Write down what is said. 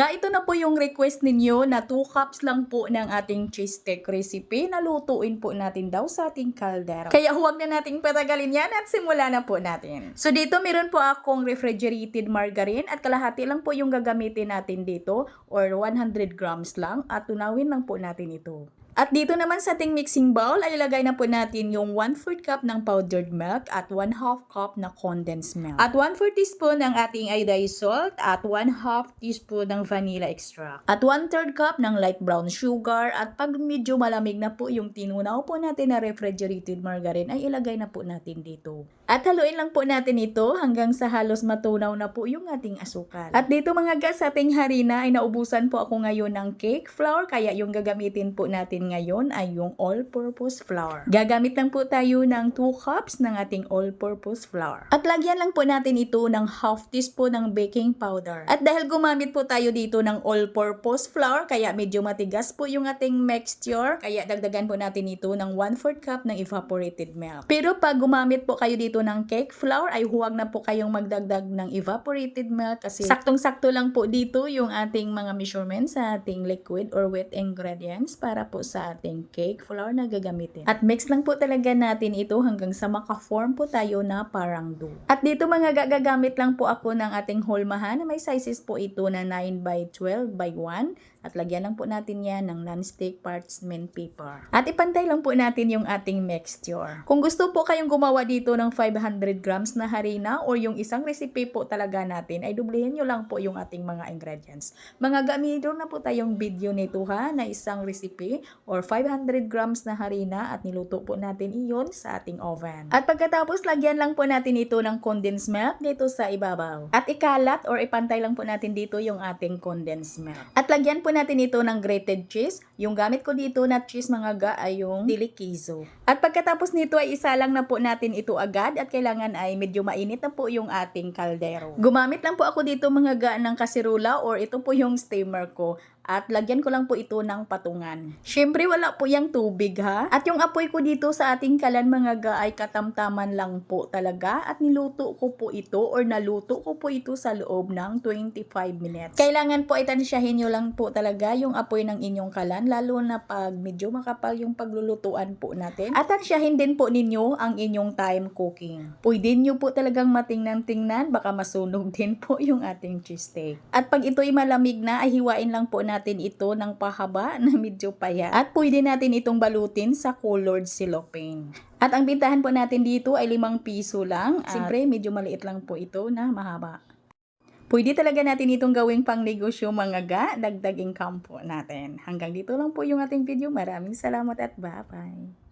Ito na po yung request ninyo na 2 cups lang po ng ating cheese steak recipe na lutuin po natin daw sa ating kaldero. Kaya huwag na nating patagalin yan at simula na po natin. So dito meron po akong refrigerated margarine at kalahati lang po yung gagamitin natin dito or 100 grams lang at tunawin lang po natin ito. At dito naman sa ating mixing bowl ay ilagay na po natin yung 1/4 cup ng powdered milk at 1/2 cup na condensed milk. At 1/4 teaspoon ng ating iodized salt at 1/2 teaspoon ng vanilla extract. At 1/3 cup ng light brown sugar at pag medyo malamig na po yung tinunaw po natin na refrigerated margarine ay ilagay na po natin dito. At haluin lang po natin ito hanggang sa halos matunaw na po yung ating asukal. At dito mga guys, sa ating harina ay naubusan po ako ngayon ng cake flour kaya yung gagamitin po natin ngayon ay yung all-purpose flour. Gagamit lang po tayo ng 2 cups ng ating all-purpose flour. At lagyan lang po natin ito ng 1/2 teaspoon ng baking powder. At dahil gumamit po tayo dito ng all-purpose flour, kaya medyo matigas po yung ating mixture, kaya dagdagan po natin ito ng 1/4 cup ng evaporated milk. Pero pag gumamit po kayo dito ng cake flour, ay huwag na po kayong magdagdag ng evaporated milk kasi saktong-sakto lang po dito yung ating mga measurements sa ating liquid or wet ingredients para po sa ating cake flour na gagamitin. At mix lang po talaga natin ito hanggang sa maka-form po tayo na parang dough. At dito mga gagamit lang po ako ng ating holmahan na may sizes po ito na 9 by 12 by 1 at lagyan lang po natin yan ng non-stick parchment paper. At ipantay lang po natin yung ating mixture. Kung gusto po kayong gumawa dito ng 500 grams na harina or yung isang recipe po talaga natin ay dublihin nyo lang po yung ating mga ingredients. Mga gamito na po tayong video nito ha na isang recipe or 500 grams na harina at niluto po natin iyon sa ating oven. At pagkatapos lagyan lang po natin ito ng condensed milk dito sa ibabaw. At ikalat or ipantay lang po natin dito yung ating condensed milk. At lagyan po natin ito ng grated cheese. Yung gamit ko dito na cheese mga ga ay yung dili queso. At pagkatapos nito ay isa lang na po natin ito agad at kailangan ay medyo mainit na po yung ating kaldero. Gumamit lang po ako dito mga ga ng kasirula or ito po yung steamer ko. At lagyan ko lang po ito ng patungan. Syempre wala po yung tubig ha. At yung apoy ko dito sa ating kalan mga ga ay katamtaman lang po talaga. At niluto ko po ito or naluto ko po ito sa loob ng 25 minutes. Kailangan po ay tansyahin nyo lang po talaga yung apoy ng inyong kalan. Lalo na pag medyo makapal yung paglulutuan po natin. At tansyahin din po ninyo ang inyong time cooking. Pwede nyo po talagang matingnan-tingnan. Baka masunog din po yung ating cheese steak. At pag ito'y malamig na ay hiwain lang po natin ito ng pahaba na medyo payat. At pwede natin itong balutin sa colored cellophane. At ang bintahan po natin dito ay 5 piso lang. Siyempre medyo maliit lang po ito na mahaba. Pwede talaga natin itong gawing pang negosyo mga ga, dagdag income po natin. Hanggang dito lang po yung ating video. Maraming salamat at bye-bye.